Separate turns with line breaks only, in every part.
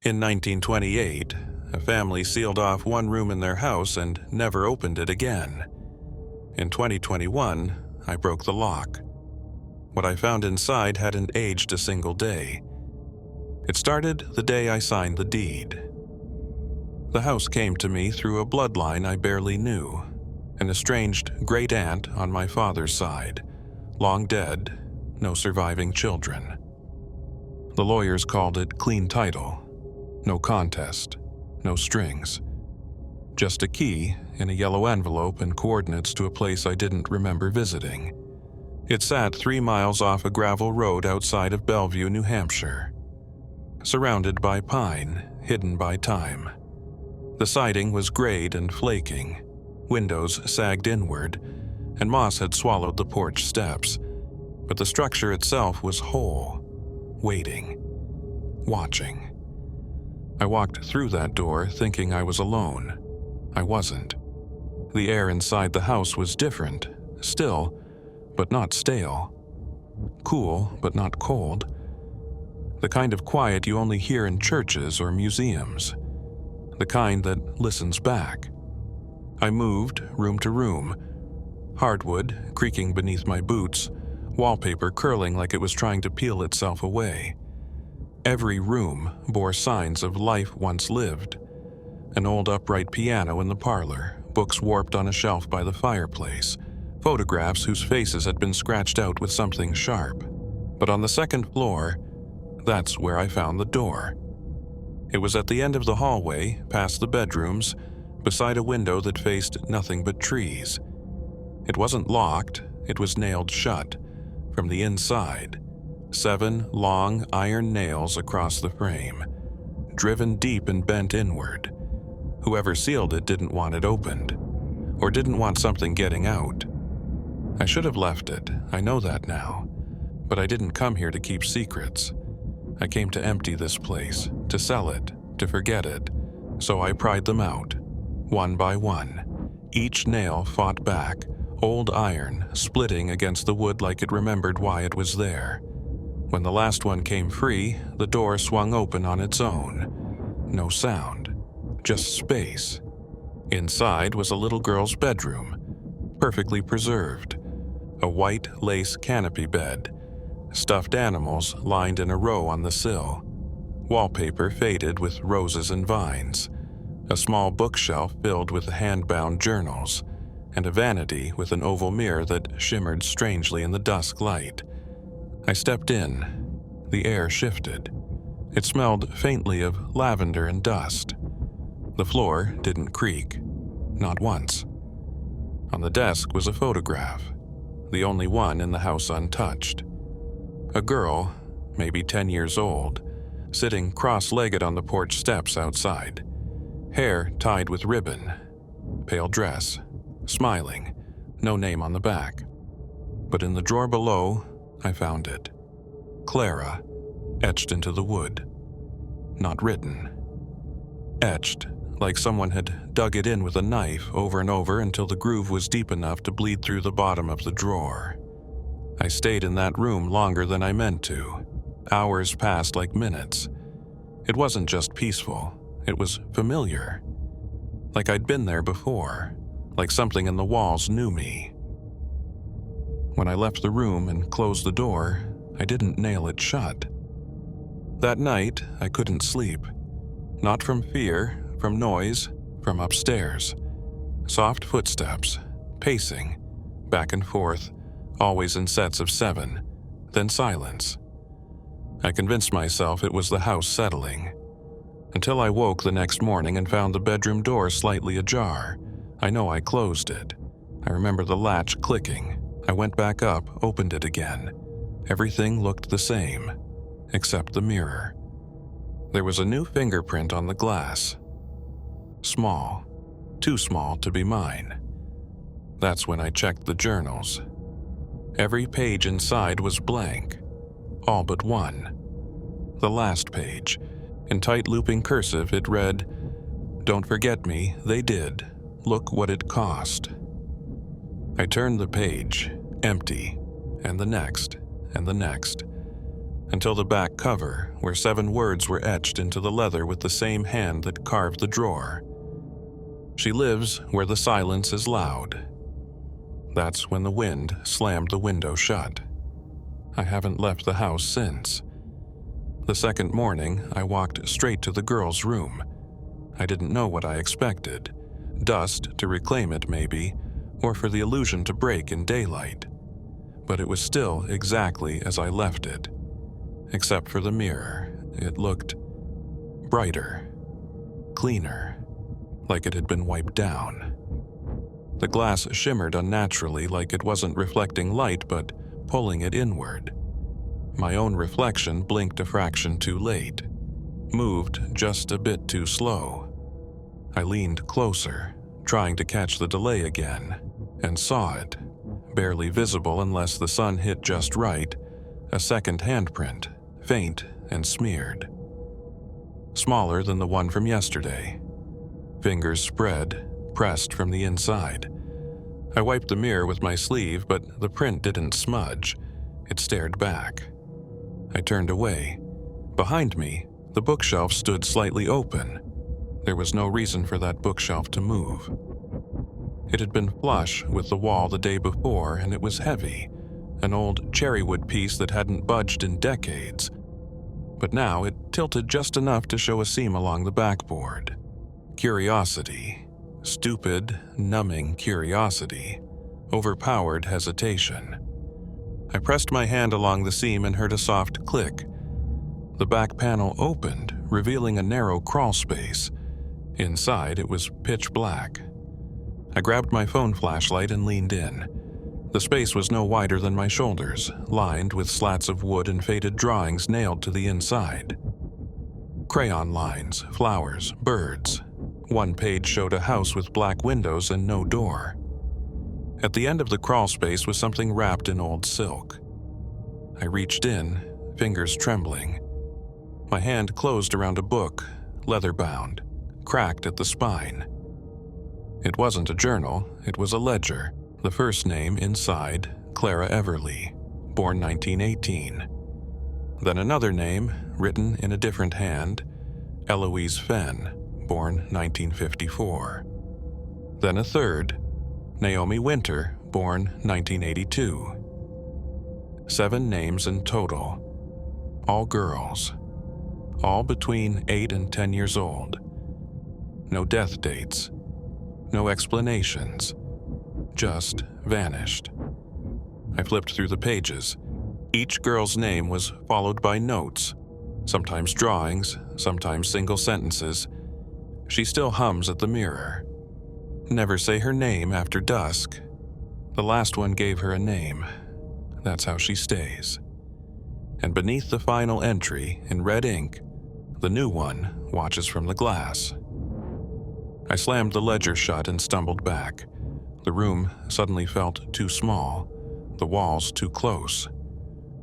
In 1928, a family sealed off one room in their house and never opened it again. In 2021, I broke the lock. What I found inside hadn't aged a single day. It started the day I signed the deed. The house came to me through a bloodline I barely knew, an estranged great-aunt on my father's side, long dead, no surviving children. The lawyers called it clean title. No contest, no strings. Just a key in a yellow envelope and coordinates to a place I didn't remember visiting. It sat 3 miles off a gravel road outside of Bellevue, New Hampshire. Surrounded by pine, hidden by time. The siding was grayed and flaking, windows sagged inward, and moss had swallowed the porch steps. But the structure itself was whole, waiting, watching. I walked through that door thinking I was alone. I wasn't. The air inside the house was different, still, but not stale. Cool, but not cold. The kind of quiet you only hear in churches or museums. The kind that listens back. I moved room to room. Hardwood creaking beneath my boots, wallpaper curling like it was trying to peel itself away. Every room bore signs of life once lived. An old upright piano in the parlor, books warped on a shelf by the fireplace, photographs whose faces had been scratched out with something sharp. But on the second floor, that's where I found the door. It was at the end of the hallway, past the bedrooms, beside a window that faced nothing but trees. It wasn't locked, it was nailed shut, from the inside. 7 long iron nails across the frame, driven deep and bent inward. Whoever sealed it didn't want it opened, or didn't want something getting out. I should have left it, I know that now, but I didn't come here to keep secrets. I came to empty this place, to sell it, to forget it, so I pried them out, one by one. Each nail fought back, old iron splitting against the wood like it remembered why it was there. When the last one came free, the door swung open on its own. No sound, just space. Inside was a little girl's bedroom, perfectly preserved. A white lace canopy bed, stuffed animals lined in a row on the sill, wallpaper faded with roses and vines, a small bookshelf filled with hand-bound journals, and a vanity with an oval mirror that shimmered strangely in the dusk light. I stepped in. The air shifted. It smelled faintly of lavender and dust. The floor didn't creak, not once. On the desk was a photograph, the only one in the house untouched. A girl, maybe 10 years old, sitting cross-legged on the porch steps outside, hair tied with ribbon, pale dress, smiling, no name on the back. But in the drawer below, I found it. Clara, etched into the wood. Not written. Etched, like someone had dug it in with a knife over and over until the groove was deep enough to bleed through the bottom of the drawer. I stayed in that room longer than I meant to. Hours passed like minutes. It wasn't just peaceful, it was familiar. Like I'd been there before, like something in the walls knew me. When I left the room and closed the door, I didn't nail it shut. That night, I couldn't sleep. Not from fear, from noise, from upstairs. Soft footsteps, pacing, back and forth, always in sets of 7, then silence. I convinced myself it was the house settling. Until I woke the next morning and found the bedroom door slightly ajar. I know I closed it. I remember the latch clicking. I went back up, opened it again. Everything looked the same, except the mirror. There was a new fingerprint on the glass. Small, too small to be mine. That's when I checked the journals. Every page inside was blank, all but one. The last page. In tight looping cursive, it read, "Don't forget me, they did. Look what it cost." I turned the page, empty, and the next, and the next. until the back cover, where 7 words were etched into the leather with the same hand that carved the drawer. She lives where the silence is loud. That's when the wind slammed the window shut. I haven't left the house since. The second morning, I walked straight to the girl's room. I didn't know what I expected. Dust to reclaim it, maybe, or for the illusion to break in daylight. But it was still exactly as I left it. Except for the mirror, it looked brighter, cleaner, like it had been wiped down. The glass shimmered unnaturally, like it wasn't reflecting light but pulling it inward. My own reflection blinked a fraction too late, moved just a bit too slow. I leaned closer, trying to catch the delay again, and saw it, barely visible unless the sun hit just right, a second handprint, faint and smeared. Smaller than the one from yesterday. Fingers spread, pressed from the inside. I wiped the mirror with my sleeve, but the print didn't smudge. It stared back. I turned away. Behind me, the bookshelf stood slightly open. There was no reason for that bookshelf to move. It had been flush with the wall the day before, and it was heavy, an old cherrywood piece that hadn't budged in decades. But now it tilted just enough to show a seam along the backboard. Curiosity, stupid, numbing curiosity, overpowered hesitation. I pressed my hand along the seam and heard a soft click. The back panel opened, revealing a narrow crawl space. Inside, it was pitch black. I grabbed my phone flashlight and leaned in. The space was no wider than my shoulders, lined with slats of wood and faded drawings nailed to the inside. Crayon lines, flowers, birds. One page showed a house with black windows and no door. At the end of the crawl space was something wrapped in old silk. I reached in, fingers trembling. My hand closed around a book, leather-bound, cracked at the spine. It wasn't a journal, it was a ledger. The first name inside, Clara Everly, born 1918. Then another name, written in a different hand, Eloise Fenn, born 1954. Then a third, Naomi Winter, born 1982. 7 names in total. All girls. All between 8 and 10 years old. No death dates. No explanations. Just vanished. I flipped through the pages. Each girl's name was followed by notes, sometimes drawings, sometimes single sentences. She still hums at the mirror. Never say her name after dusk. The last one gave her a name. That's how she stays. And beneath the final entry, in red ink, the new one watches from the glass. I slammed the ledger shut and stumbled back. The room suddenly felt too small, the walls too close.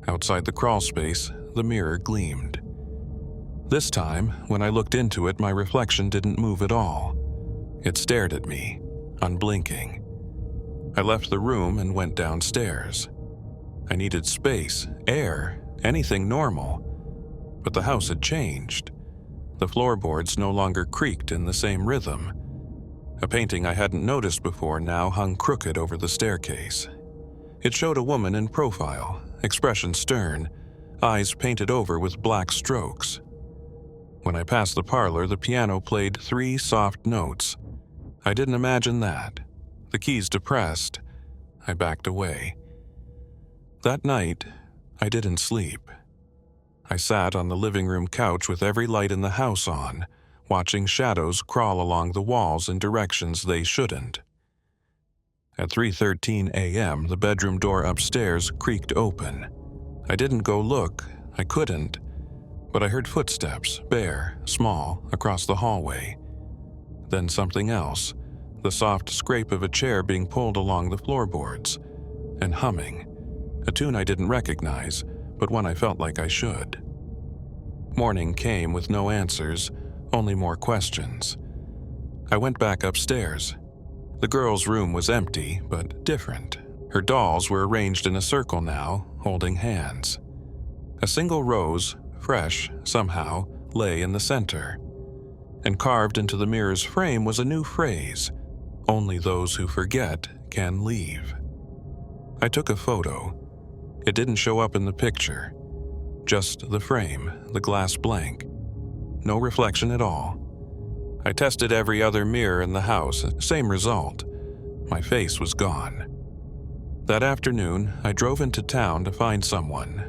Outside the crawl space, the mirror gleamed. This time, when I looked into it, my reflection didn't move at all. It stared at me, unblinking. I left the room and went downstairs. I needed space, air, anything normal. But the house had changed. The floorboards no longer creaked in the same rhythm. A painting I hadn't noticed before now hung crooked over the staircase. It showed a woman in profile, expression stern, eyes painted over with black strokes. When I passed the parlor, the piano played 3 soft notes. I didn't imagine that. The keys depressed. I backed away. That night, I didn't sleep. I sat on the living room couch with every light in the house on, watching shadows crawl along the walls in directions they shouldn't. At 3:13 a.m., the bedroom door upstairs creaked open. I didn't go look, I couldn't, but I heard footsteps, bare, small, across the hallway. Then something else, the soft scrape of a chair being pulled along the floorboards, and humming, a tune I didn't recognize, but one I felt like I should. Morning came with no answers, only more questions. I went back upstairs. The girl's room was empty, but different. Her dolls were arranged in a circle now, holding hands. A single rose, fresh somehow, lay in the center. And carved into the mirror's frame was a new phrase, "Only those who forget can leave." I took a photo. It didn't show up in the picture. Just the frame, the glass blank. No reflection at all. I tested every other mirror in the house, same result. My face was gone. That afternoon, I drove into town to find someone,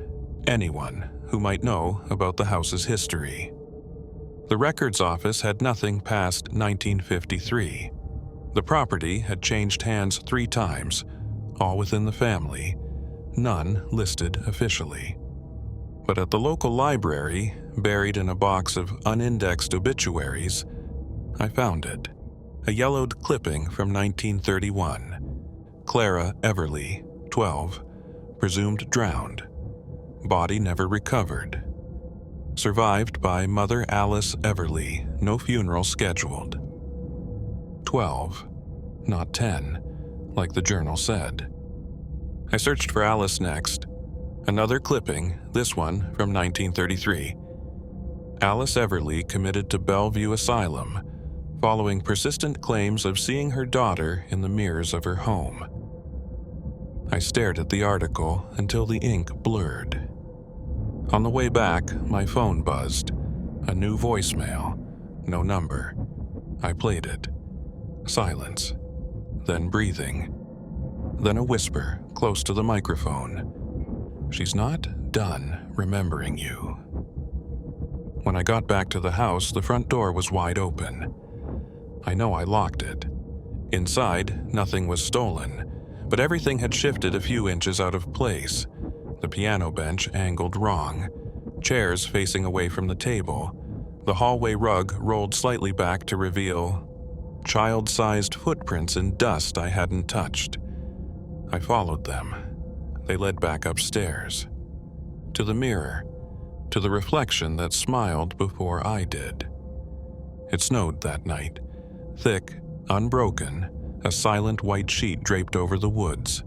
anyone, who might know about the house's history. The records office had nothing past 1953. The property had changed hands 3 times, all within the family, none listed officially. But at the local library, buried in a box of unindexed obituaries, I found it. A yellowed clipping from 1931. Clara Everly, 12, presumed drowned. Body never recovered. Survived by Mother Alice Everly, no funeral scheduled. 12, not 10, like the journal said. I searched for Alice next. Another clipping, this one from 1933. Alice Everly committed to Bellevue Asylum, following persistent claims of seeing her daughter in the mirrors of her home. I stared at the article until the ink blurred. On the way back, my phone buzzed. A new voicemail. No number. I played it. Silence. Then breathing. Then a whisper close to the microphone. "She's not done remembering you." When I got back to the house, the front door was wide open. I know I locked it. Inside, nothing was stolen, but everything had shifted a few inches out of place. The piano bench angled wrong, chairs facing away from the table. The hallway rug rolled slightly back to reveal child-sized footprints in dust I hadn't touched. I followed them. They led back upstairs. To the mirror, to the reflection that smiled before I did. It snowed that night. Thick, unbroken, a silent white sheet draped over the woods.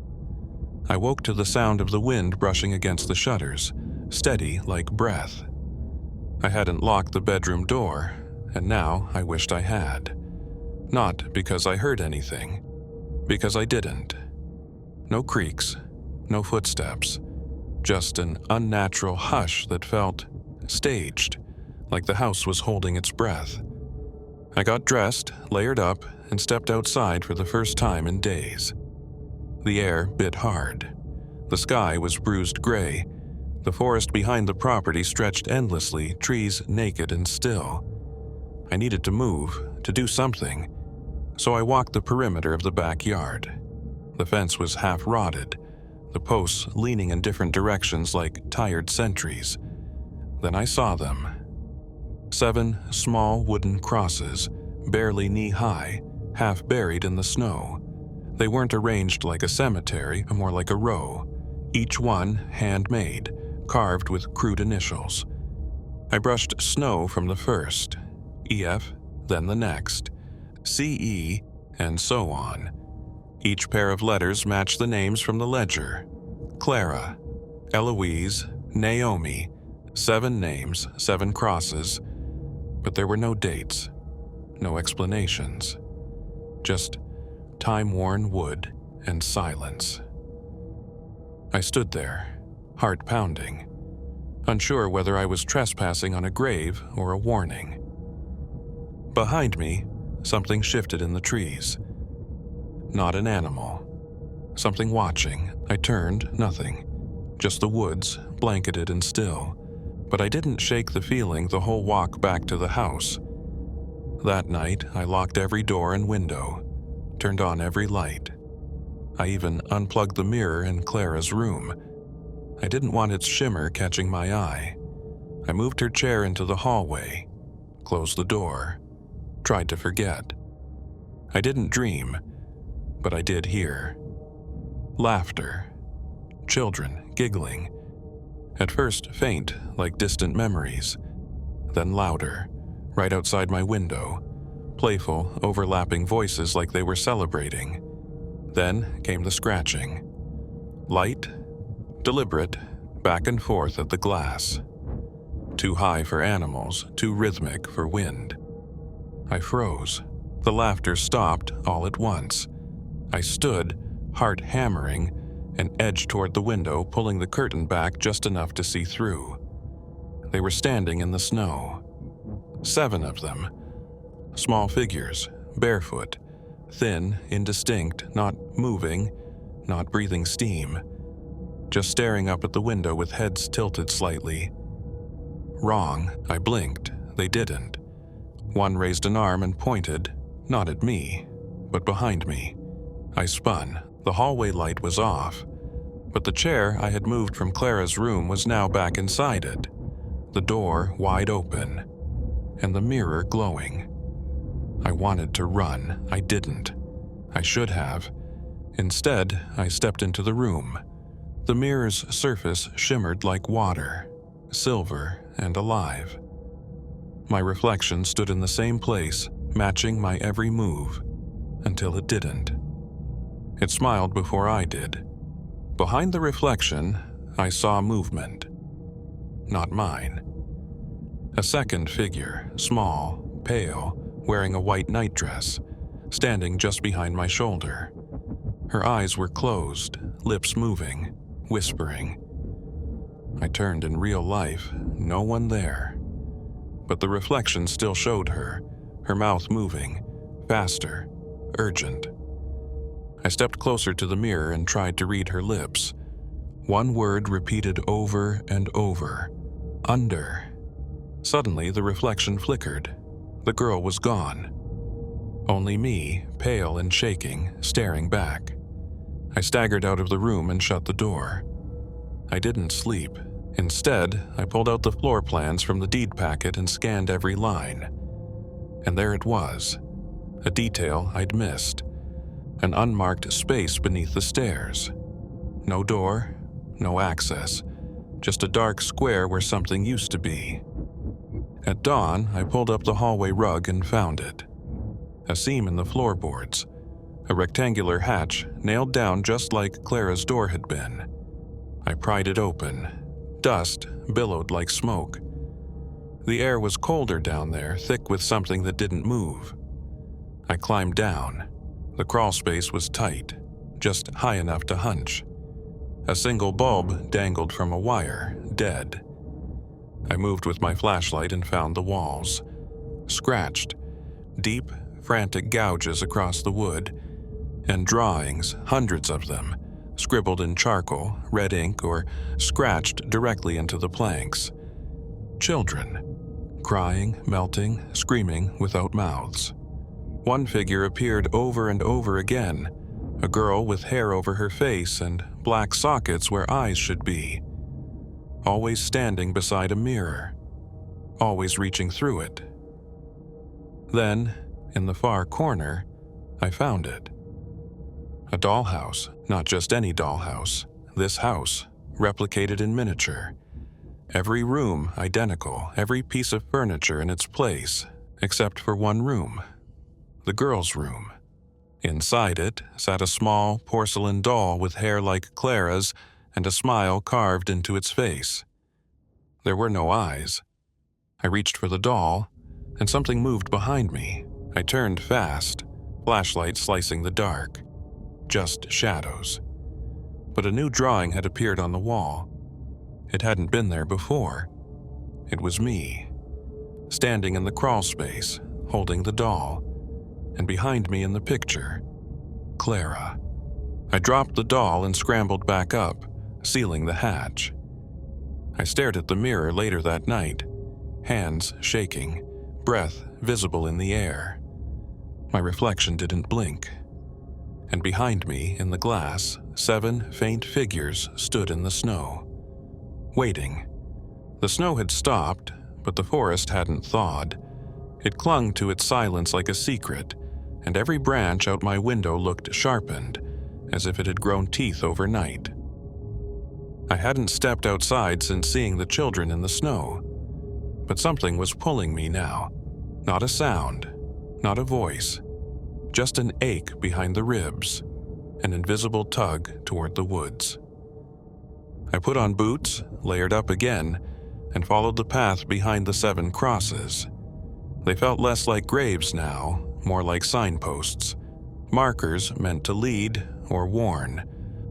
I woke to the sound of the wind brushing against the shutters, steady like breath. I hadn't locked the bedroom door, and now I wished I had. Not because I heard anything, because I didn't. No creaks, no footsteps, just an unnatural hush that felt staged, like the house was holding its breath. I got dressed, layered up, and stepped outside for the first time in days. The air bit hard. The sky was bruised gray. The forest behind the property stretched endlessly, trees naked and still. I needed to move, to do something, so I walked the perimeter of the backyard. The fence was half rotted, the posts leaning in different directions like tired sentries. Then I saw them. 7 small wooden crosses, barely knee-high, half buried in the snow. They weren't arranged like a cemetery, more like a row, each one handmade, carved with crude initials. I brushed snow from the first, EF, then the next, CE, and so on. Each pair of letters matched the names from the ledger. Clara, Eloise, Naomi, 7 names, 7 crosses, but there were no dates, no explanations, just time-worn wood and silence. I stood there, heart pounding, unsure whether I was trespassing on a grave or a warning. Behind me, something shifted in the trees. Not an animal. Something watching. I turned, nothing. Just the woods, blanketed and still. But I didn't shake the feeling the whole walk back to the house. That night, I locked every door and window, turned on every light. I even unplugged the mirror in Clara's room. I didn't want its shimmer catching my eye. I moved her chair into the hallway, closed the door, tried to forget. I didn't dream, but I did hear. Laughter. Children giggling. At first faint, like distant memories. Then louder, right outside my window. Playful, overlapping voices like they were celebrating. Then came the scratching. Light, deliberate, back and forth at the glass. Too high for animals, too rhythmic for wind. I froze. The laughter stopped all at once. I stood, heart hammering, and edged toward the window, pulling the curtain back just enough to see through. They were standing in the snow. 7 of them. Small figures, barefoot, thin, indistinct, not moving, not breathing steam, just staring up at the window with heads tilted slightly. Wrong, I blinked. They didn't. One raised an arm and pointed, not at me, but behind me. I spun. The hallway light was off, but the chair I had moved from Clara's room was now back inside it, the door wide open, and the mirror glowing. I wanted to run. I didn't. I should have. Instead, I stepped into the room. The mirror's surface shimmered like water, silver and alive. My reflection stood in the same place, matching my every move, until it didn't. It smiled before I did. Behind the reflection, I saw movement. Not mine. A second figure, small, pale, wearing a white nightdress, standing just behind my shoulder. Her eyes were closed, lips moving, whispering. I turned. In real life, no one there. But the reflection still showed her mouth moving, faster, urgent. I stepped closer to the mirror and tried to read her lips. One word repeated over and over. Under. Suddenly, the reflection flickered. The girl was gone. Only me, pale and shaking, staring back. I staggered out of the room and shut the door. I didn't sleep. Instead, I pulled out the floor plans from the deed packet and scanned every line. And there it was, a detail I'd missed. An unmarked space beneath the stairs. No door, no access, just a dark square where something used to be. At dawn, I pulled up the hallway rug and found it. A seam in the floorboards, a rectangular hatch nailed down just like Clara's door had been. I pried it open. Dust billowed like smoke. The air was colder down there, thick with something that didn't move. I climbed down. The crawl space was tight, just high enough to hunch. A single bulb dangled from a wire, dead. I moved with my flashlight and found the walls. Scratched, deep, frantic gouges across the wood, and drawings, hundreds of them, scribbled in charcoal, red ink, or scratched directly into the planks. Children, crying, melting, screaming without mouths. One figure appeared over and over again, a girl with hair over her face and black sockets where eyes should be. Always standing beside a mirror, always reaching through it. Then, in the far corner, I found it. A dollhouse, not just any dollhouse. This house, replicated in miniature. Every room identical, every piece of furniture in its place, except for one room. The girl's room. Inside it sat a small porcelain doll with hair like Clara's and a smile carved into its face. There were no eyes. I reached for the doll, and something moved behind me. I turned fast, flashlight slicing the dark. Just shadows. But a new drawing had appeared on the wall. It hadn't been there before. It was me, standing in the crawl space, holding the doll, and behind me in the picture, Clara. I dropped the doll and scrambled back up, sealing the hatch. I stared at the mirror later that night, hands shaking, breath visible in the air. My reflection didn't blink. And behind me, in the glass, 7 faint figures stood in the snow, waiting. The snow had stopped, but the forest hadn't thawed. It clung to its silence like a secret, and every branch out my window looked sharpened, as if it had grown teeth overnight. I hadn't stepped outside since seeing the children in the snow, but something was pulling me now. Not a sound, not a voice, just an ache behind the ribs, an invisible tug toward the woods. I put on boots, layered up again, and followed the path behind the 7 crosses. They felt less like graves now, more like signposts, markers meant to lead or warn.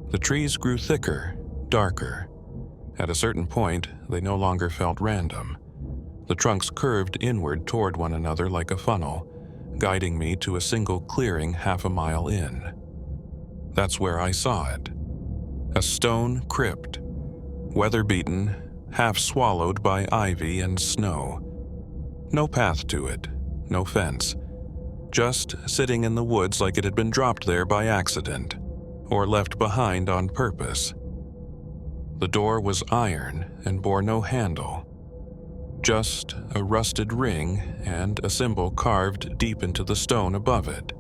The trees grew thicker, darker. At a certain point, they no longer felt random. The trunks curved inward toward one another like a funnel, guiding me to a single clearing half a mile in. That's where I saw it. A stone crypt, weather-beaten, half swallowed by ivy and snow. No path to it, no fence. Just sitting in the woods like it had been dropped there by accident, or left behind on purpose. The door was iron and bore no handle. Just a rusted ring and a symbol carved deep into the stone above it.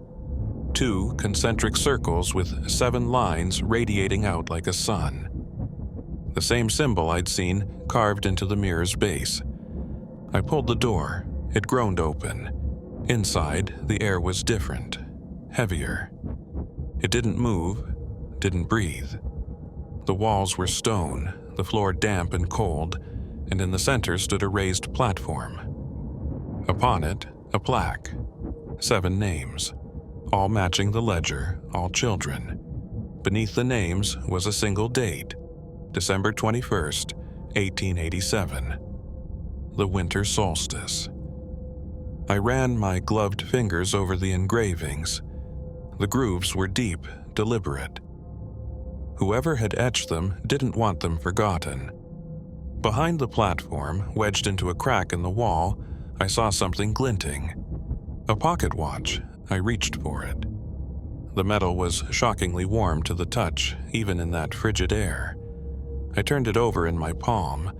2 concentric circles with 7 lines radiating out like a sun. The same symbol I'd seen carved into the mirror's base. I pulled the door. It groaned open. Inside, the air was different, heavier. It didn't move, didn't breathe. The walls were stone, the floor damp and cold, and in the center stood a raised platform. Upon it, a plaque. 7 names, all matching the ledger, all children. Beneath the names was a single date, December 21st, 1887. The winter solstice. I ran my gloved fingers over the engravings. The grooves were deep, deliberate. Whoever had etched them didn't want them forgotten. Behind the platform, wedged into a crack in the wall, I saw something glinting. A pocket watch. I reached for it. The metal was shockingly warm to the touch, even in that frigid air. I turned it over in my palm.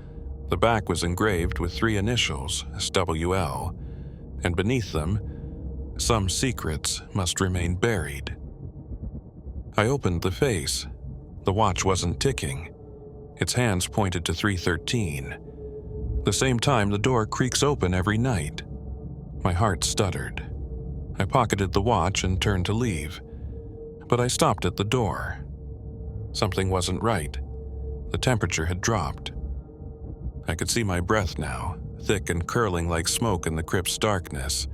The back was engraved with 3 initials, SWL, and beneath them, some secrets must remain buried. I opened the face. The watch wasn't ticking. Its hands pointed to 3:13. The same time the door creaks open every night. My heart stuttered. I pocketed the watch and turned to leave, but I stopped at the door. Something wasn't right. The temperature had dropped. I could see my breath now, thick and curling like smoke in the crypt's darkness.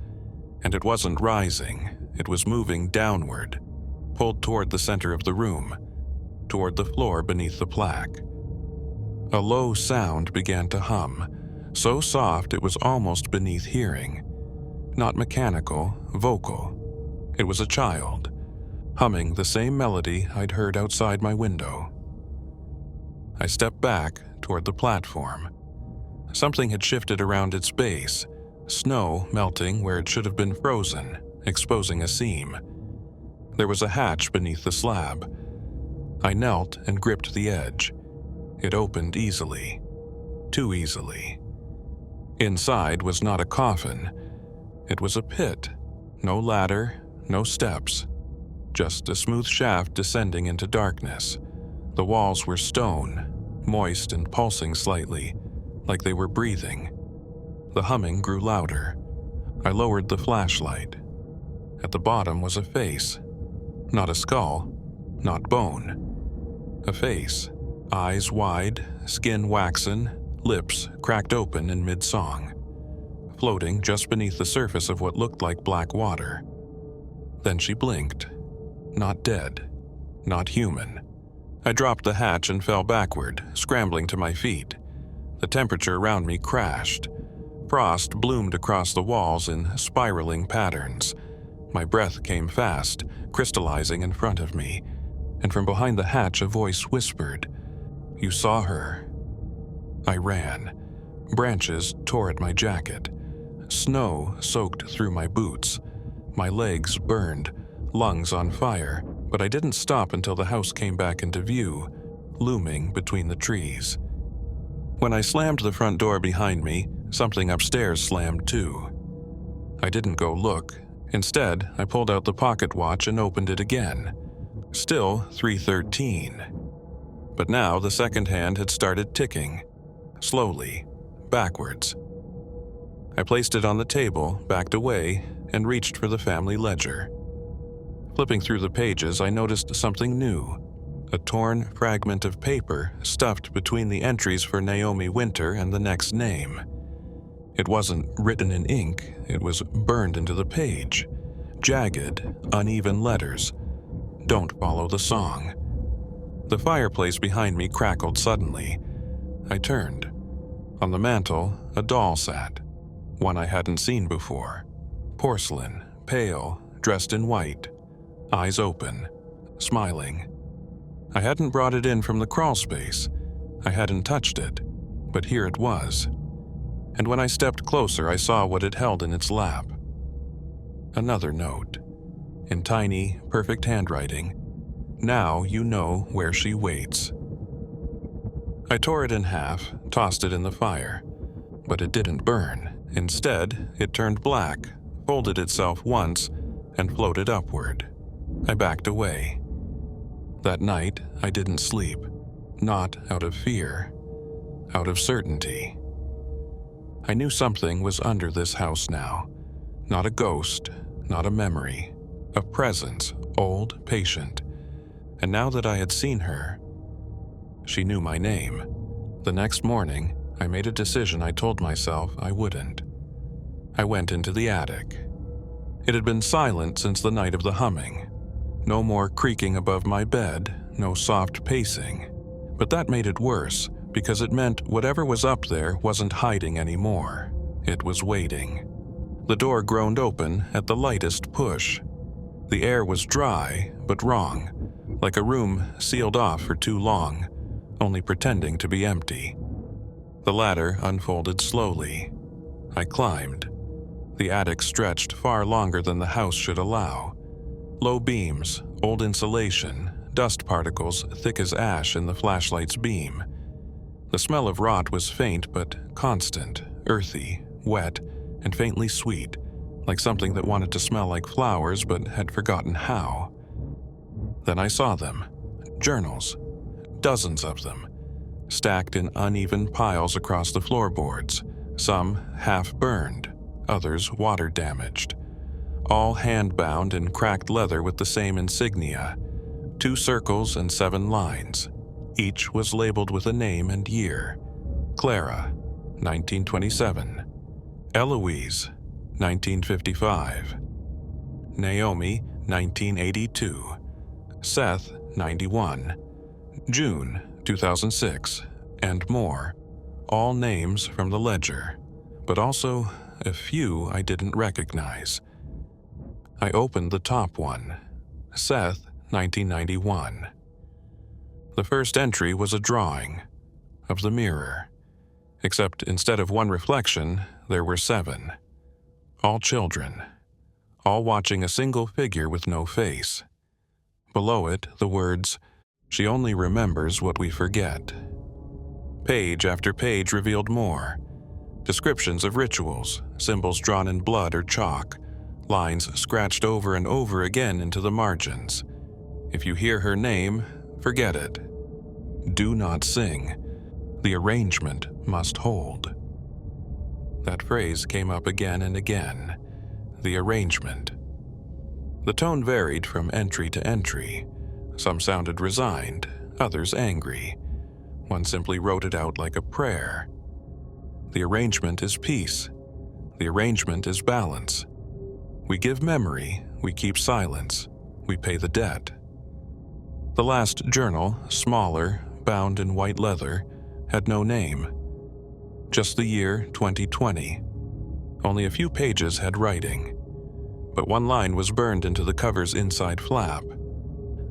And it wasn't rising, it was moving downward, pulled toward the center of the room, toward the floor beneath the plaque. A low sound began to hum, so soft it was almost beneath hearing. Not mechanical, vocal. It was a child, humming the same melody I'd heard outside my window. I stepped back toward the platform. Something had shifted around its base, snow melting where it should have been frozen, exposing a seam. There was a hatch beneath the slab. I knelt and gripped the edge. It opened easily. Too easily. Inside was not a coffin. It was a pit. No ladder, no steps. Just a smooth shaft descending into darkness. The walls were stone, moist and pulsing slightly, like they were breathing. The humming grew louder. I lowered the flashlight. At the bottom was a face. Not a skull, not bone. A face, eyes wide, skin waxen, lips cracked open in mid-song, floating just beneath the surface of what looked like black water. Then she blinked. Not dead, not human. I dropped the hatch and fell backward, scrambling to my feet. The temperature around me crashed. Frost bloomed across the walls in spiraling patterns. My breath came fast, crystallizing in front of me, and from behind the hatch a voice whispered, "You saw her." I ran. Branches tore at my jacket. Snow soaked through my boots. My legs burned, lungs on fire, but I didn't stop until the house came back into view, looming between the trees. When I slammed the front door behind me, something upstairs slammed too. I didn't go look. Instead, I pulled out the pocket watch and opened it again. Still 3:13. But now the second hand had started ticking, slowly, backwards. I placed it on the table, backed away, and reached for the family ledger. Flipping through the pages, I noticed something new. a torn fragment of paper stuffed between the entries for Naomi Winter and the next name. It wasn't written in ink, it was burned into the page. Jagged, uneven letters. Don't follow the song. The fireplace behind me crackled suddenly. I turned. On the mantel, a doll sat, one I hadn't seen before. Porcelain, pale, dressed in white, eyes open, smiling. I hadn't brought it in from the crawl space. I hadn't touched it, but here it was. And when I stepped closer, I saw what it held in its lap. Another note, in tiny, perfect handwriting. Now you know where she waits. I tore it in half, tossed it in the fire, but it didn't burn. Instead, it turned black, folded itself once, and floated upward. I backed away. That night, I didn't sleep, not out of fear, out of certainty. I knew something was under this house now. Not a ghost, not a memory, a presence, old, patient. And now that I had seen her, she knew my name. The next morning, I made a decision I told myself I wouldn't. I went into the attic. It had been silent since the night of the humming. No more creaking above my bed, no soft pacing. But that made it worse, because it meant whatever was up there wasn't hiding anymore. It was waiting. The door groaned open at the lightest push. The air was dry, but wrong, like a room sealed off for too long, only pretending to be empty. The ladder unfolded slowly. I climbed. The attic stretched far longer than the house should allow. Low beams, old insulation, dust particles thick as ash in the flashlight's beam. The smell of rot was faint but constant, earthy, wet, and faintly sweet, like something that wanted to smell like flowers but had forgotten how. Then I saw them. Journals. Dozens of them. Stacked in uneven piles across the floorboards. Some half-burned, others water-damaged. All hand-bound in cracked leather with the same insignia. 2 circles and 7 lines. Each was labeled with a name and year. Clara, 1927. Eloise, 1955. Naomi, 1982. Seth, 91. June, 2006, and more. All names from the ledger, but also a few I didn't recognize. I opened the top one. Seth, 1991. The first entry was a drawing of the mirror, except instead of one reflection, there were 7. All children, all watching a single figure with no face. Below it, the words, "She only remembers what we forget." Page after page revealed more. Descriptions of rituals, symbols drawn in blood or chalk, lines scratched over and over again into the margins. If you hear her name, forget it. Do not sing. The arrangement must hold. That phrase came up again and again. The arrangement. The tone varied from entry to entry. Some sounded resigned, others angry. One simply wrote it out like a prayer. The arrangement is peace. The arrangement is balance. We give memory, we keep silence, we pay the debt. The last journal, smaller, bound in white leather, had no name. Just the year 2020. Only a few pages had writing, but one line was burned into the cover's inside flap.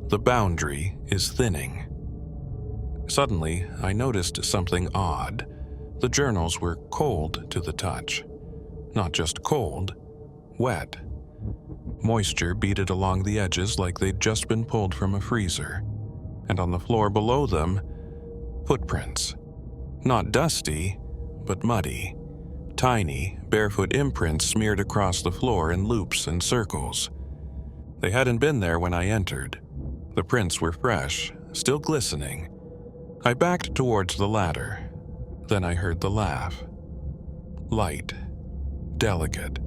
The boundary is thinning. Suddenly, I noticed something odd. The journals were cold to the touch. Not just cold, wet. Moisture beaded along the edges like they'd just been pulled from a freezer. And on the floor below them, footprints. Not dusty, but muddy. Tiny, barefoot imprints smeared across the floor in loops and circles. They hadn't been there when I entered. The prints were fresh, still glistening. I backed towards the ladder. Then I heard the laugh. Light, delicate,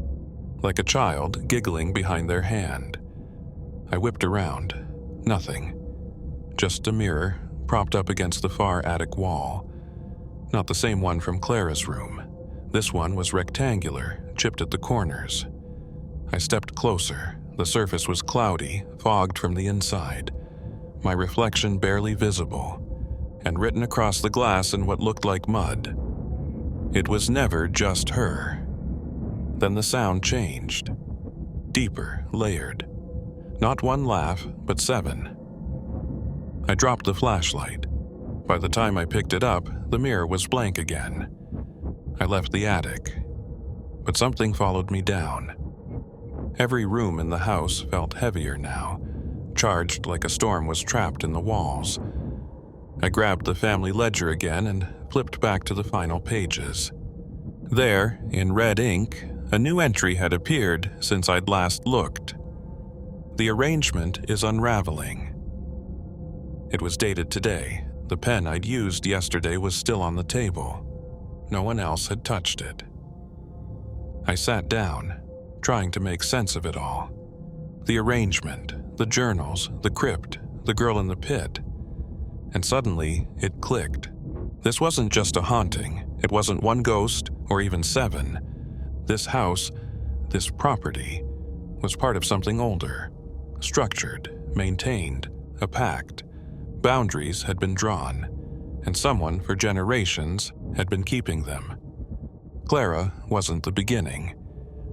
like a child giggling behind their hand. I whipped around. Nothing. just a mirror propped up against the far attic wall. Not the same one from Clara's room. This one was rectangular, chipped at the corners. I stepped closer. The surface was cloudy, fogged from the inside, my reflection barely visible, and written across the glass in what looked like mud. It was never just her. Then the sound changed. Deeper, layered. Not one laugh, but 7. I dropped the flashlight. By the time I picked it up, the mirror was blank again. I left the attic, but something followed me down. Every room in the house felt heavier now, charged like a storm was trapped in the walls. I grabbed the family ledger again and flipped back to the final pages. There, in red ink, a new entry had appeared since I'd last looked. The arrangement is unraveling. It was dated today. The pen I'd used yesterday was still on the table. No one else had touched it. I sat down, trying to make sense of it all. The arrangement, the journals, the crypt, the girl in the pit. And suddenly, it clicked. This wasn't just a haunting. It wasn't one ghost, or even 7. This house, this property, was part of something older. Structured, maintained, a pact. Boundaries had been drawn, and someone for generations had been keeping them. Clara wasn't the beginning.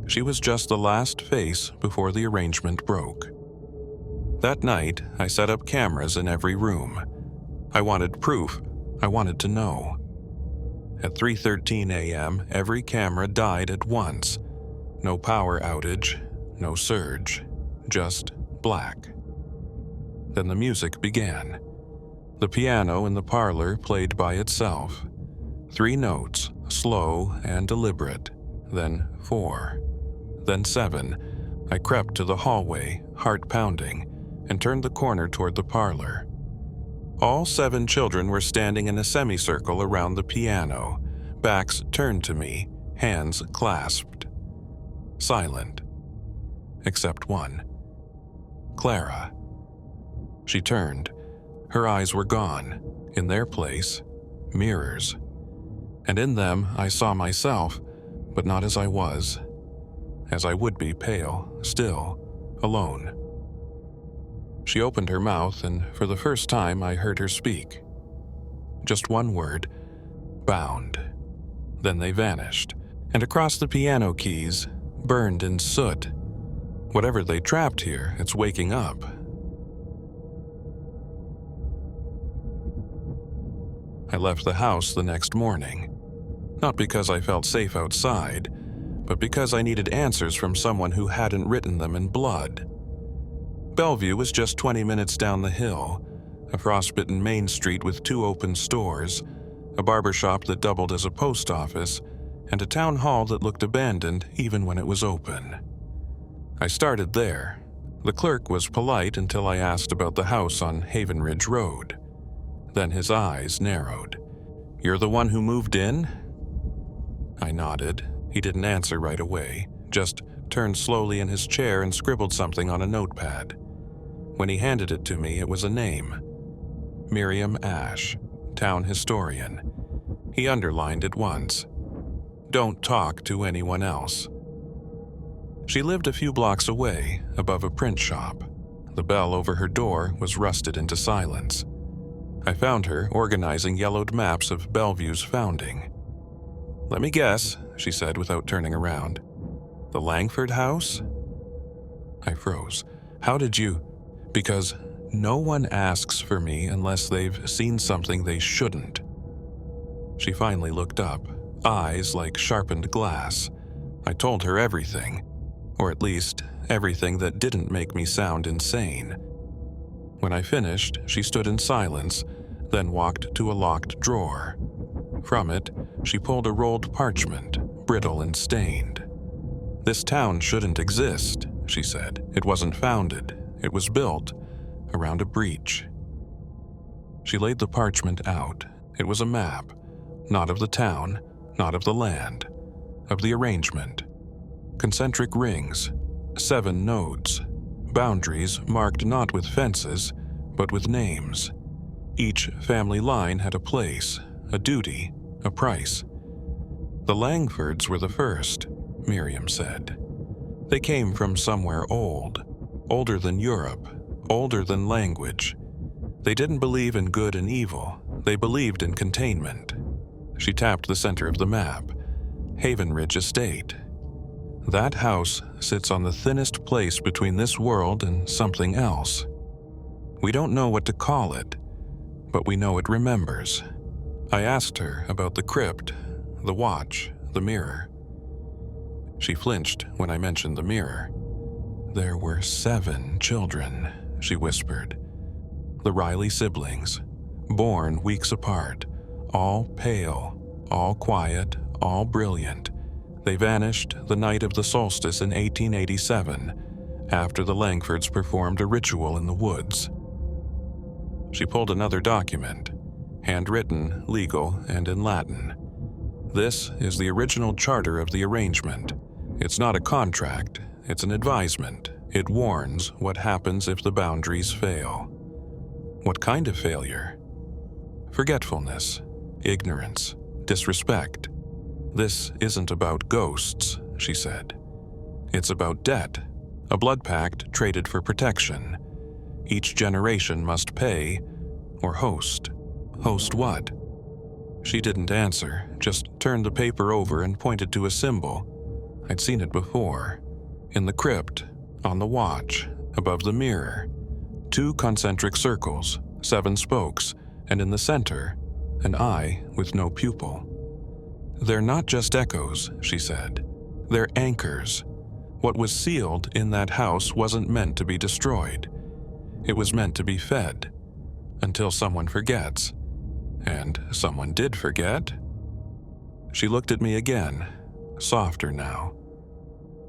She was just the last face before the arrangement broke. That night, I set up cameras in every room. I wanted proof. I wanted to know. At 3:13 a.m., every camera died at once. No power outage, no surge, just black. Then the music began. The piano in the parlor played by itself. 3 notes, slow and deliberate, then 4, then 7. I crept to the hallway, heart pounding, and turned the corner toward the parlor. All 7 children were standing in a semicircle around the piano, backs turned to me, hands clasped. Silent. Except one. Clara. She turned. Her eyes were gone. In their place, mirrors. And in them I saw myself, but not as I was. As I would be, pale, still, alone. She opened her mouth, and for the first time I heard her speak. Just one word, bound. Then they vanished, and across the piano keys, burned in soot. Whatever they trapped here, it's waking up. I left the house the next morning. Not because I felt safe outside, but because I needed answers from someone who hadn't written them in blood. Bellevue was just 20 minutes down the hill, a frostbitten main street with 2 open stores, a barbershop that doubled as a post office, and a town hall that looked abandoned even when it was open. I started there. The clerk was polite until I asked about the house on Haven Ridge Road. Then his eyes narrowed. "You're the one who moved in?" I nodded. He didn't answer right away, just turned slowly in his chair and scribbled something on a notepad. When he handed it to me, it was a name. Miriam Ash, town historian. He underlined it once. "Don't talk to anyone else." She lived a few blocks away, above a print shop. The bell over her door was rusted into silence. I found her organizing yellowed maps of Bellevue's founding. "Let me guess," she said without turning around. "The Langford house?" I froze. "How did you—" Because no one asks for me unless they've seen something they shouldn't. She finally looked up, eyes like sharpened glass. I told her everything, or at least everything that didn't make me sound insane. When I finished, she stood in silence, then walked to a locked drawer. From it, she pulled a rolled parchment, brittle and stained. "This town shouldn't exist," she said. "It wasn't founded. It was built around a breach." She laid the parchment out. It was a map, not of the town, not of the land, of the arrangement. Concentric rings, 7 nodes, boundaries marked not with fences, but with names. Each family line had a place, a duty, a price. The Langfords were the first, Miriam said. They came from somewhere old, older than Europe, older than language. They didn't believe in good and evil, they believed in containment. She tapped the center of the map, Haven Ridge Estate. That house sits on the thinnest place between this world and something else. We don't know what to call it, but we know it remembers. I asked her about the crypt, the watch, the mirror. She flinched when I mentioned the mirror. There were 7 children, she whispered. The Riley siblings, born weeks apart, all pale, all quiet, all brilliant. They vanished the night of the solstice in 1887, after the Langfords performed a ritual in the woods. She pulled another document, handwritten, legal, and in Latin. This is the original charter of the arrangement. It's not a contract, it's an advisement. It warns what happens if the boundaries fail. What kind of failure? Forgetfulness, ignorance, disrespect. This isn't about ghosts, she said. It's about debt, a blood pact traded for protection. Each generation must pay or host. Host what? She didn't answer, just turned the paper over and pointed to a symbol. I'd seen it before. In the crypt, on the watch, above the mirror. 2 concentric circles, 7 spokes, and in the center, an eye with no pupil. They're not just echoes, she said. They're anchors. What was sealed in that house wasn't meant to be destroyed. It was meant to be fed, until someone forgets. And someone did forget. She looked at me again, softer now.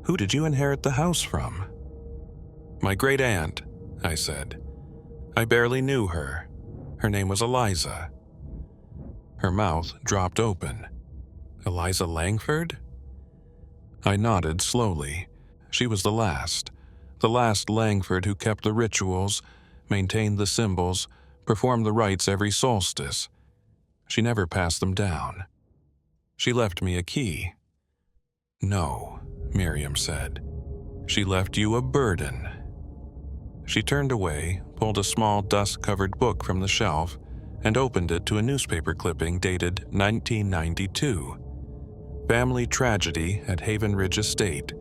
Who did you inherit the house from? My great-aunt, I said. I barely knew her. Her name was Eliza. Her mouth dropped open. Eliza Langford? I nodded slowly. She was the last Langford who kept the rituals, maintained the symbols, performed the rites every solstice. She never passed them down. She left me a key. No, Miriam said. She left you a burden. She turned away, pulled a small dust-covered book from the shelf, and opened it to a newspaper clipping dated 1992. Family tragedy at Haven Ridge Estate.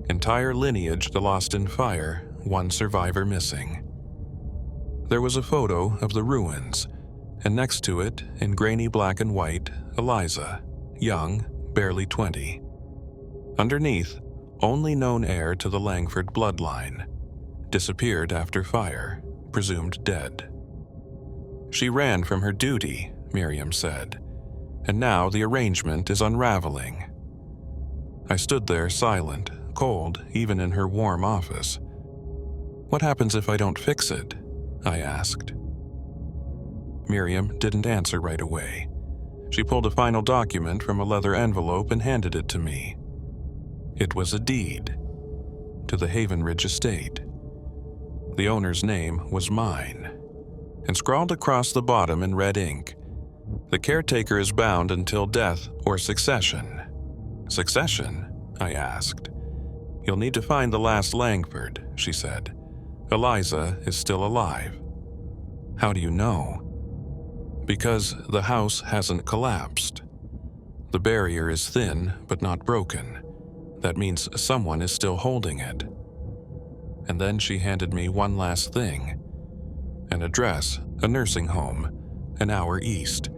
Entire lineage lost in fire, 1 survivor missing. There was a photo of the ruins, and next to it, in grainy black and white, Eliza, young, barely 20. Underneath, only known heir to the Langford bloodline. Disappeared after fire, presumed dead. She ran from her duty, Miriam said, and now the arrangement is unraveling. I stood there silent, cold, even in her warm office. What happens if I don't fix it? I asked. Miriam didn't answer right away. She pulled a final document from a leather envelope and handed it to me. It was a deed to the Haven Ridge Estate. The owner's name was mine, and scrawled across the bottom in red ink, the caretaker is bound until death or succession. Succession? I asked. You'll need to find the last Langford, she said. Eliza is still alive. How do you know? Because the house hasn't collapsed. The barrier is thin, but not broken. That means someone is still holding it. And then she handed me one last thing. An address, a nursing home, an hour east.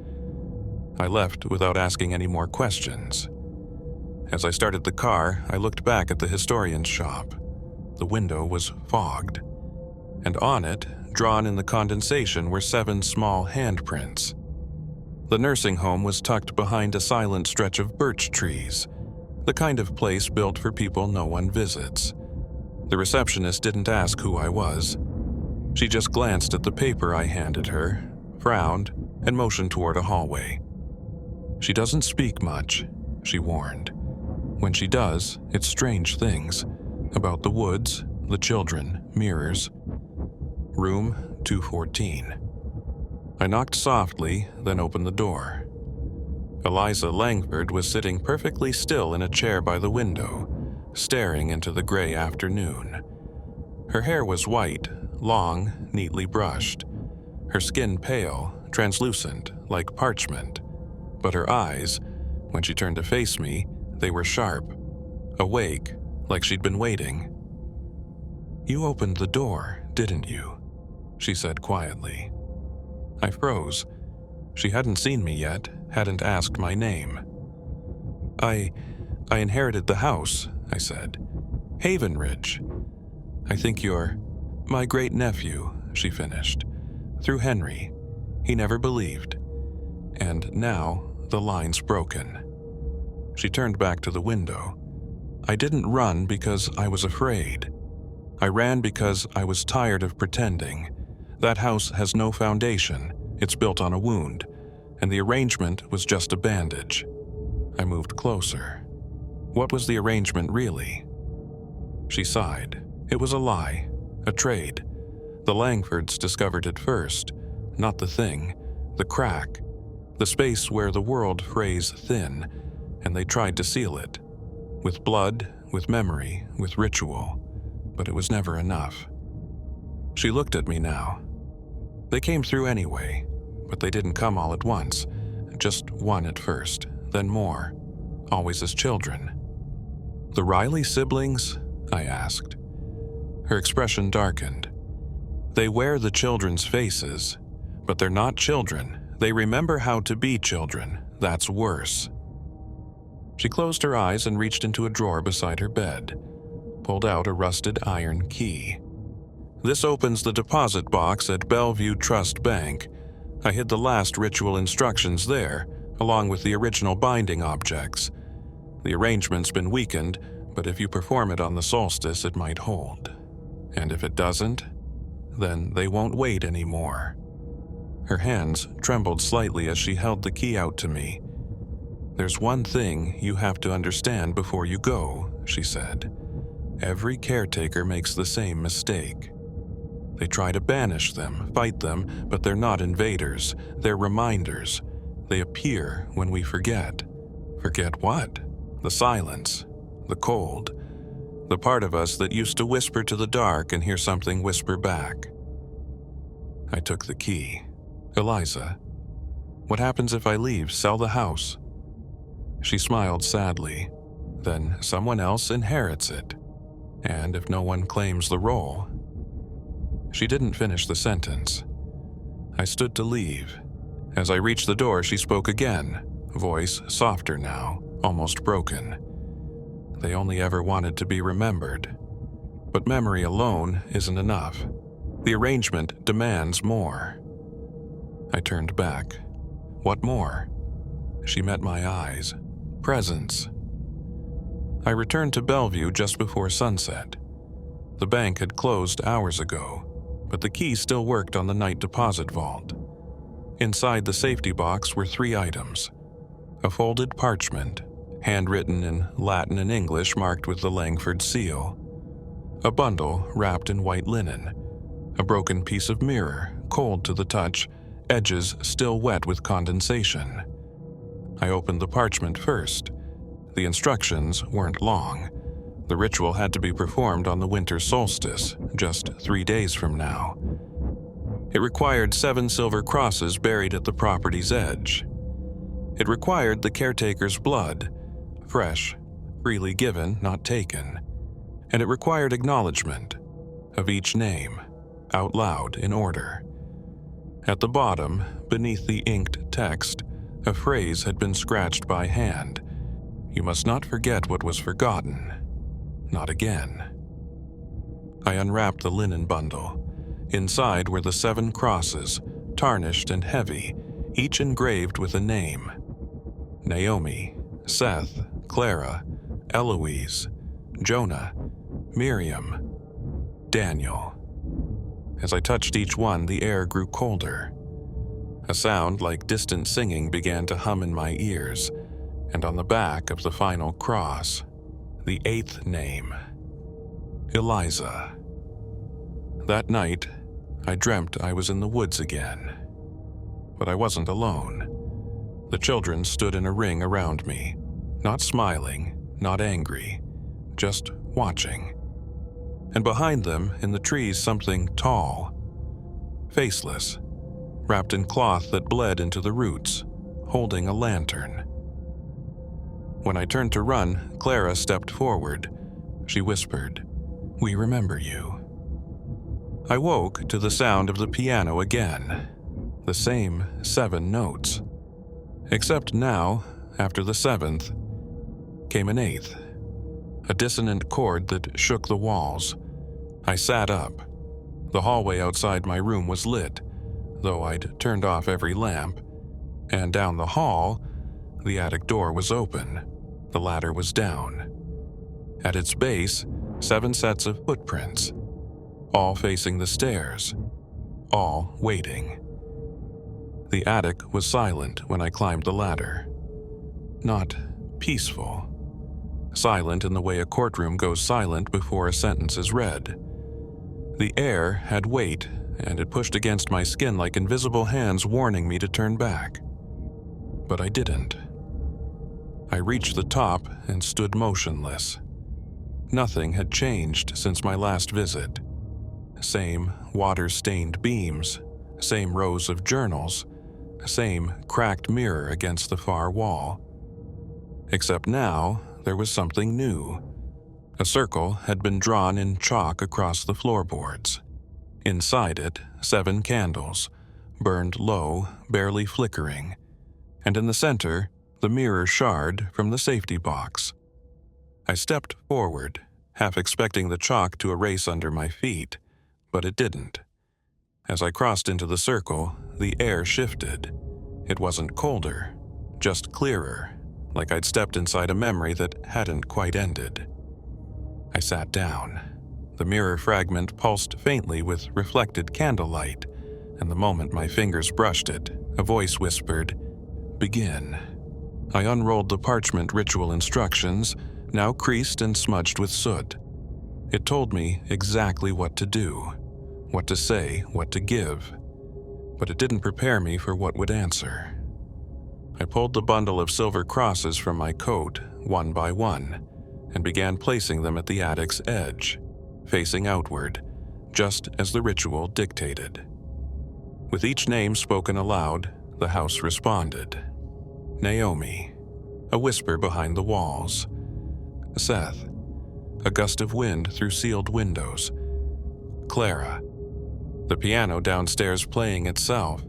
I left without asking any more questions. As I started the car, I looked back at the historian's shop. The window was fogged, and on it, drawn in the condensation, were 7 small handprints. The nursing home was tucked behind a silent stretch of birch trees, the kind of place built for people no one visits. The receptionist didn't ask who I was. She just glanced at the paper I handed her, frowned, and motioned toward a hallway. She doesn't speak much, she warned. When she does, it's strange things. About the woods, the children, mirrors. Room 214. I knocked softly, then opened the door. Eliza Langford was sitting perfectly still in a chair by the window, staring into the gray afternoon. Her hair was white, long, neatly brushed. Her skin pale, translucent, like parchment. But her eyes, when she turned to face me, they were sharp, awake, like she'd been waiting. "You opened the door, didn't you?" she said quietly. I froze. She hadn't seen me yet, hadn't asked my name. I inherited the house," I said. "Havenridge. I think you're my great-nephew," she finished. "Through Henry. He never believed. And now the line's broken." She turned back to the window. "I didn't run because I was afraid. I ran because I was tired of pretending. That house has no foundation. It's built on a wound, and the arrangement was just a bandage." I moved closer. What was the arrangement really? She sighed. It was a lie, a trade. The Langfords discovered it first, not the thing, the crack, the space where the world frays thin, and they tried to seal it. With blood, with memory, with ritual. But it was never enough. She looked at me now. "They came through anyway, but they didn't come all at once. Just one at first, then more, always as children." "The Riley siblings?" I asked. Her expression darkened. "They wear the children's faces, but they're not children. They remember how to be children. That's worse." She closed her eyes and reached into a drawer beside her bed, pulled out a rusted iron key. "This opens the deposit box at Bellevue Trust Bank. I hid the last ritual instructions there, along with the original binding objects. The arrangement's been weakened, but if you perform it on the solstice, it might hold. And if it doesn't, then they won't wait anymore." Her hands trembled slightly as she held the key out to me. "There's one thing you have to understand before you go," she said. "Every caretaker makes the same mistake. They try to banish them, fight them, but they're not invaders. They're reminders. They appear when we forget." "Forget what?" "The silence, the cold, the part of us that used to whisper to the dark and hear something whisper back." I took the key. "Eliza, what happens if I leave, sell the house?" She smiled sadly. "Then someone else inherits it. And if no one claims the role..." She didn't finish the sentence. I stood to leave. As I reached the door, she spoke again, voice softer now, almost broken. "They only ever wanted to be remembered. But memory alone isn't enough. The arrangement demands more." I turned back. "What more?" She met my eyes. "Presence." I returned to Bellevue just before sunset. The bank had closed hours ago, but the key still worked on the night deposit vault. Inside the safety box were 3 items: a folded parchment, handwritten in Latin and English marked with the Langford seal, a bundle wrapped in white linen, a broken piece of mirror, cold to the touch, edges still wet with condensation. I opened the parchment first. The instructions weren't long. The ritual had to be performed on the winter solstice, just 3 days from now. It required 7 silver crosses buried at the property's edge. It required the caretaker's blood, fresh, freely given, not taken. And it required acknowledgement of each name, out loud in order. At the bottom, beneath the inked text, a phrase had been scratched by hand. "You must not forget what was forgotten. Not again." I unwrapped the linen bundle. Inside were the 7 crosses, tarnished and heavy, each engraved with a name: Naomi, Seth, Clara, Eloise, Jonah, Miriam, Daniel. As I touched each one, the air grew colder. A sound like distant singing began to hum in my ears, and on the back of the final cross, the 8th name: Eliza. That night, I dreamt I was in the woods again. but I wasn't alone. The children stood in a ring around me, not smiling, not angry, just watching. And behind them, in the trees, something tall, faceless, wrapped in cloth that bled into the roots, holding a lantern. When I turned to run, Clara stepped forward. She whispered, "We remember you." I woke to the sound of the piano again, the same 7 notes. Except now, after the 7th, came an 8th, a dissonant chord that shook the walls. I sat up. The hallway outside my room was lit, though I'd turned off every lamp, and down the hall, the attic door was open. The ladder was down. At its base, 7 sets of footprints, all facing the stairs, all waiting. The attic was silent when I climbed the ladder. Not peaceful. Silent in the way a courtroom goes silent before a sentence is read. The air had weight, and it pushed against my skin like invisible hands warning me to turn back. But I didn't. I reached the top and stood motionless. Nothing had changed since my last visit. Same water-stained beams, same rows of journals, same cracked mirror against the far wall. Except now, there was something new. A circle had been drawn in chalk across the floorboards. Inside it, 7 candles, burned low, barely flickering, and in the center, the mirror shard from the safety box. I stepped forward, half expecting the chalk to erase under my feet, but it didn't. As I crossed into the circle, the air shifted. It wasn't colder, just clearer, like I'd stepped inside a memory that hadn't quite ended. I sat down. The mirror fragment pulsed faintly with reflected candlelight, and the moment my fingers brushed it, a voice whispered, "Begin." I unrolled the parchment ritual instructions, now creased and smudged with soot. It told me exactly what to do, what to say, what to give, but it didn't prepare me for what would answer. I pulled the bundle of silver crosses from my coat, one by one, and began placing them at the attic's edge, facing outward, just as the ritual dictated. With each name spoken aloud, the house responded. Naomi, a whisper behind the walls. Seth, a gust of wind through sealed windows. Clara, the piano downstairs playing itself.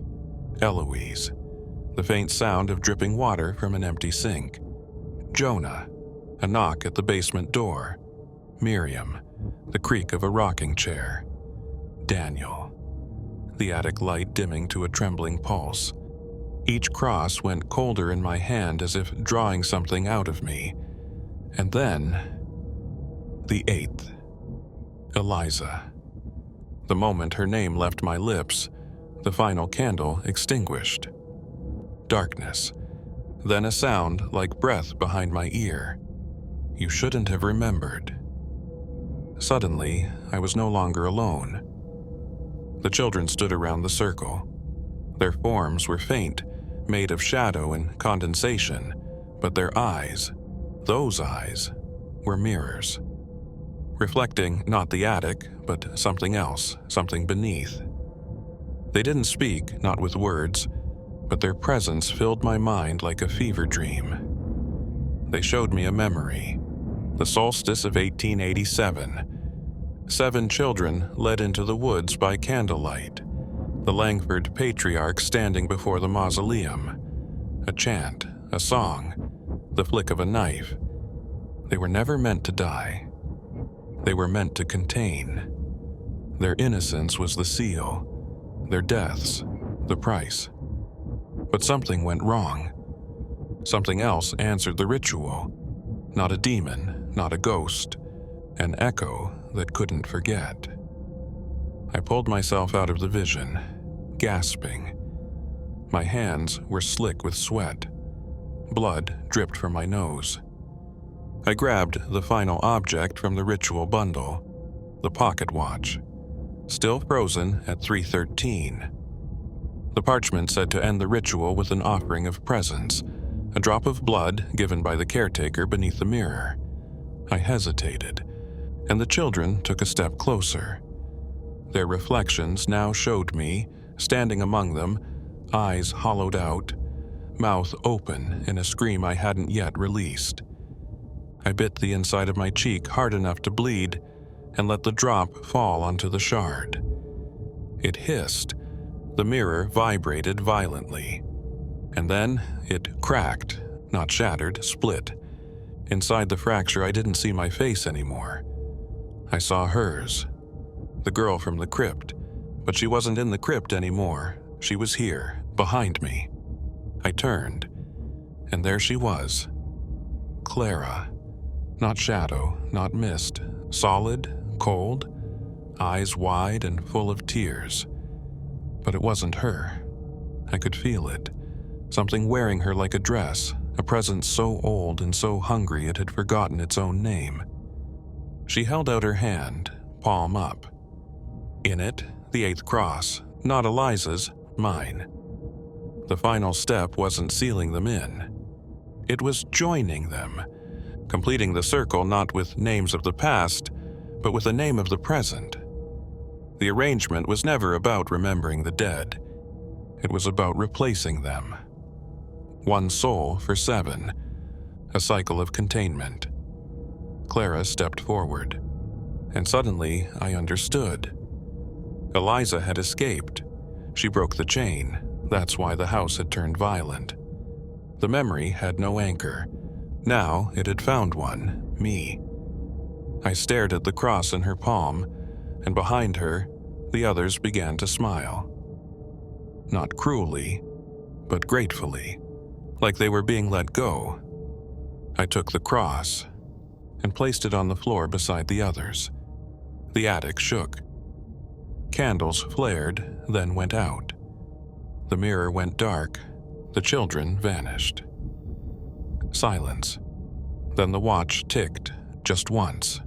Eloise, the faint sound of dripping water from an empty sink. Jonah, a knock at the basement door. Miriam, the creak of a rocking chair. Daniel, the attic light dimming to a trembling pulse. Each cross went colder in my hand as if drawing something out of me. And then, the 8th. Eliza. The moment her name left my lips, the final candle extinguished. Darkness. Then a sound like breath behind my ear. You shouldn't have remembered. Suddenly, I was no longer alone. The children stood around the circle. Their forms were faint, made of shadow and condensation, but their eyes, those eyes, were mirrors, reflecting not the attic, but something else, something beneath. They didn't speak, not with words, but their presence filled my mind like a fever dream. They showed me a memory, the solstice of 1887. 7 children led into the woods by candlelight, the Langford patriarch standing before the mausoleum. A chant, a song, the flick of a knife. They were never meant to die. They were meant to contain. Their innocence was the seal, their deaths, the price. But something went wrong. Something else answered the ritual. Not a demon, not a ghost, an echo that couldn't forget. I pulled myself out of the vision, gasping. My hands were slick with sweat. Blood dripped from my nose. I grabbed the final object from the ritual bundle, the pocket watch, still frozen at 3:13. The parchment said to end the ritual with an offering of presents, a drop of blood given by the caretaker beneath the mirror. I hesitated, and the children took a step closer. Their reflections now showed me, standing among them, eyes hollowed out, mouth open in a scream I hadn't yet released. I bit the inside of my cheek hard enough to bleed and let the drop fall onto the shard. It hissed. The mirror vibrated violently. And then it cracked, not shattered, split. Inside the fracture, I didn't see my face anymore. I saw hers, the girl from the crypt, but she wasn't in the crypt anymore. She was here, behind me. I turned, and there she was. Clara. Not shadow, not mist. Solid, cold, eyes wide and full of tears. But it wasn't her. I could feel it. Something wearing her like a dress, a presence so old and so hungry it had forgotten its own name. She held out her hand, palm up. In it, the 8th cross, not Eliza's, mine. The final step wasn't sealing them in. It was joining them, completing the circle not with names of the past, but with a name of the present. The arrangement was never about remembering the dead. It was about replacing them. 1 soul for 7, a cycle of containment. Clara stepped forward, and suddenly I understood. Eliza had escaped. She broke the chain. That's why the house had turned violent. The memory had no anchor. Now it had found one, me. I stared at the cross in her palm, and behind her, the others began to smile. Not cruelly, but gratefully, like they were being let go. I took the cross and placed it on the floor beside the others. The attic shook. Candles flared, then went out. The mirror went dark. The children vanished. Silence. Then the watch ticked just once,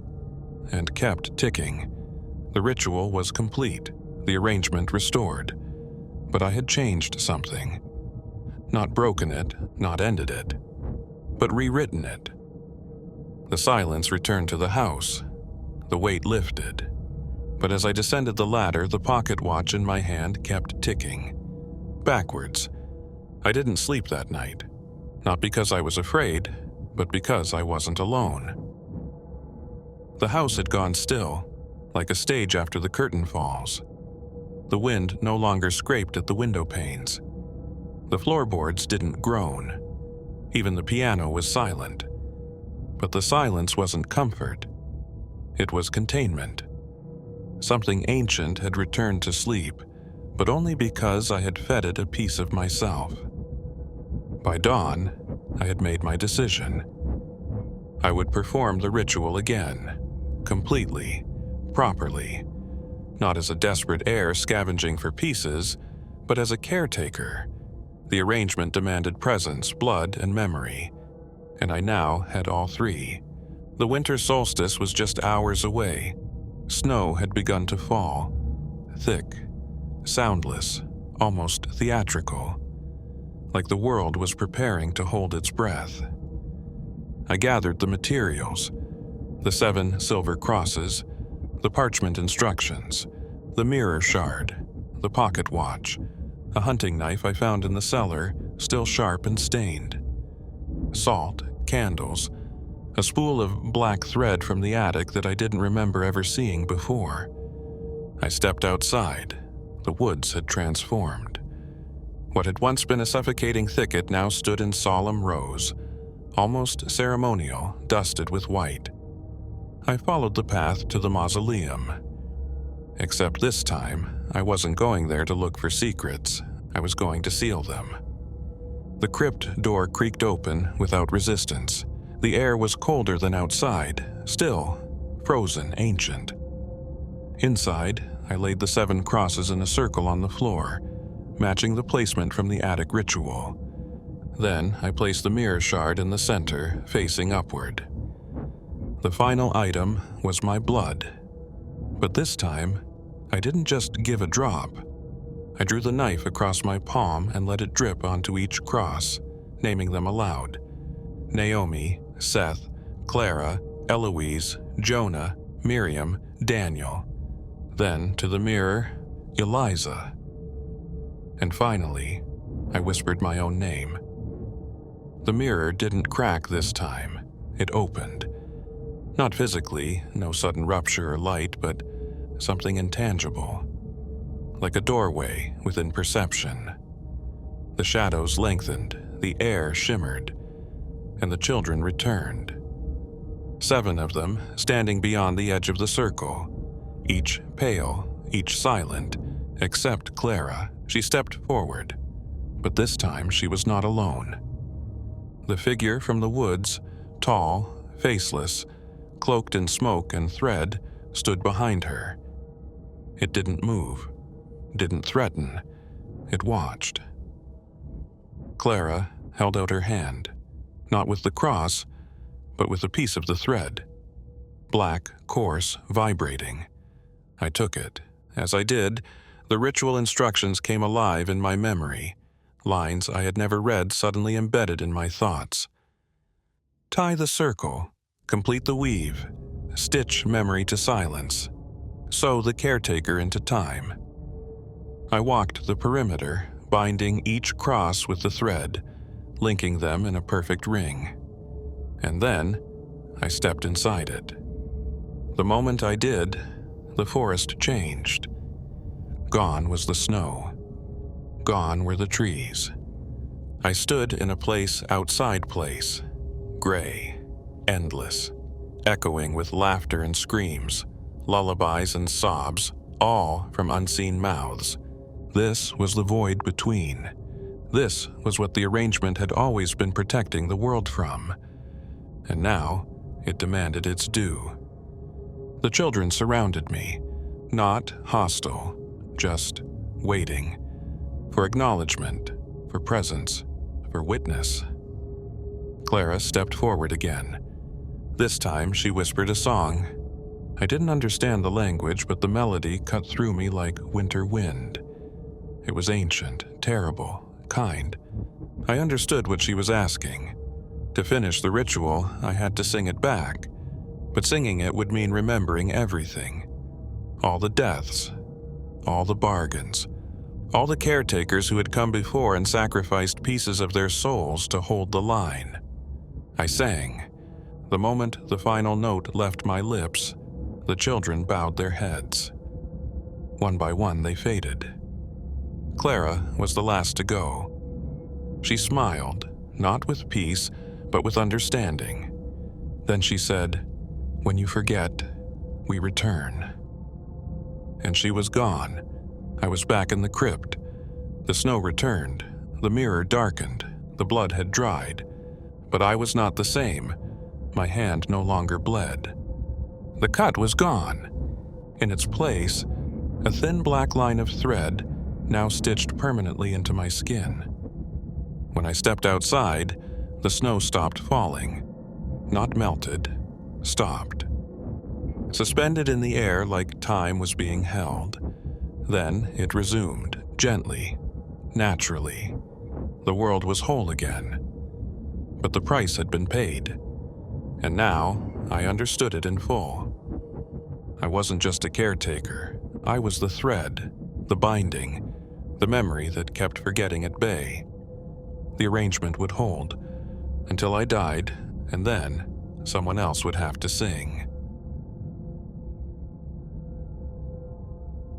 and kept ticking. The ritual was complete, the arrangement restored. But I had changed something. Not broken it, not ended it, but rewritten it. The silence returned to the house. The weight lifted. But as I descended the ladder, the pocket watch in my hand kept ticking. Backwards. I didn't sleep that night. Not because I was afraid, but because I wasn't alone. The house had gone still, like a stage after the curtain falls. The wind no longer scraped at the window panes. The floorboards didn't groan. Even the piano was silent. But the silence wasn't comfort. It was containment. Something ancient had returned to sleep, but only because I had fed it a piece of myself. By dawn, I had made my decision. I would perform the ritual again, completely, properly, not as a desperate heir scavenging for pieces, but as a caretaker. The arrangement demanded presence, blood, and memory, and I now had all three. The winter solstice was just hours away. Snow had begun to fall, thick, soundless, almost theatrical, like the world was preparing to hold its breath. I gathered the materials, the 7 silver crosses, the parchment instructions, the mirror shard, the pocket watch, a hunting knife I found in the cellar, still sharp and stained, salt, candles, a spool of black thread from the attic that I didn't remember ever seeing before. I stepped outside. The woods had transformed. What had once been a suffocating thicket now stood in solemn rows, almost ceremonial, dusted with white. I followed the path to the mausoleum. Except this time, I wasn't going there to look for secrets. I was going to seal them. The crypt door creaked open without resistance. The air was colder than outside, still, frozen, ancient. Inside, I laid the 7 crosses in a circle on the floor, matching the placement from the attic ritual. Then I placed the mirror shard in the center, facing upward. The final item was my blood. But this time, I didn't just give a drop. I drew the knife across my palm and let it drip onto each cross, naming them aloud: Naomi, Seth, Clara, Eloise, Jonah, Miriam, Daniel. Then, to the mirror, Eliza. And finally, I whispered my own name. The mirror didn't crack this time. It opened. Not physically, no sudden rupture or light, but something intangible. Like a doorway within perception. The shadows lengthened, the air shimmered, and the children returned. 7 of them standing beyond the edge of the circle, each pale, each silent, except Clara. She stepped forward, but this time she was not alone. The figure from the woods, tall, faceless, cloaked in smoke and thread, stood behind her. It didn't move, didn't threaten, it watched. Clara held out her hand, not with the cross, but with a piece of the thread. Black, coarse, vibrating. I took it. As I did, the ritual instructions came alive in my memory, lines I had never read suddenly embedded in my thoughts. Tie the circle, complete the weave, stitch memory to silence, sew the caretaker into time. I walked the perimeter, binding each cross with the thread, linking them in a perfect ring. And then, I stepped inside it. The moment I did, the forest changed. Gone was the snow. Gone were the trees. I stood in a place outside place, gray, endless, echoing with laughter and screams, lullabies and sobs, all from unseen mouths. This was the void between. This was what the arrangement had always been protecting the world from. And now, it demanded its due. The children surrounded me, not hostile, just waiting. For acknowledgement, for presence, for witness. Clara stepped forward again. This time she whispered a song. I didn't understand the language, but the melody cut through me like winter wind. It was ancient, terrible, kind. I understood what she was asking. To finish the ritual, I had to sing it back, but singing it would mean remembering everything. All the deaths, all the bargains, all the caretakers who had come before and sacrificed pieces of their souls to hold the line. I sang. The moment the final note left my lips, the children bowed their heads. One by one they faded. Clara was the last to go. She smiled, not with peace, but with understanding. Then she said, "When you forget, we return." And she was gone. I was back in the crypt. The snow returned. The mirror darkened. The blood had dried. But I was not the same. My hand no longer bled. The cut was gone. In its place, a thin black line of thread, now stitched permanently into my skin. When I stepped outside, the snow stopped falling. Not melted, stopped. Suspended in the air like time was being held. Then it resumed, gently, naturally. The world was whole again. But the price had been paid. And now I understood it in full. I wasn't just a caretaker. I was the thread, the binding, the memory that kept forgetting at bay. The arrangement would hold until I died, and then someone else would have to sing.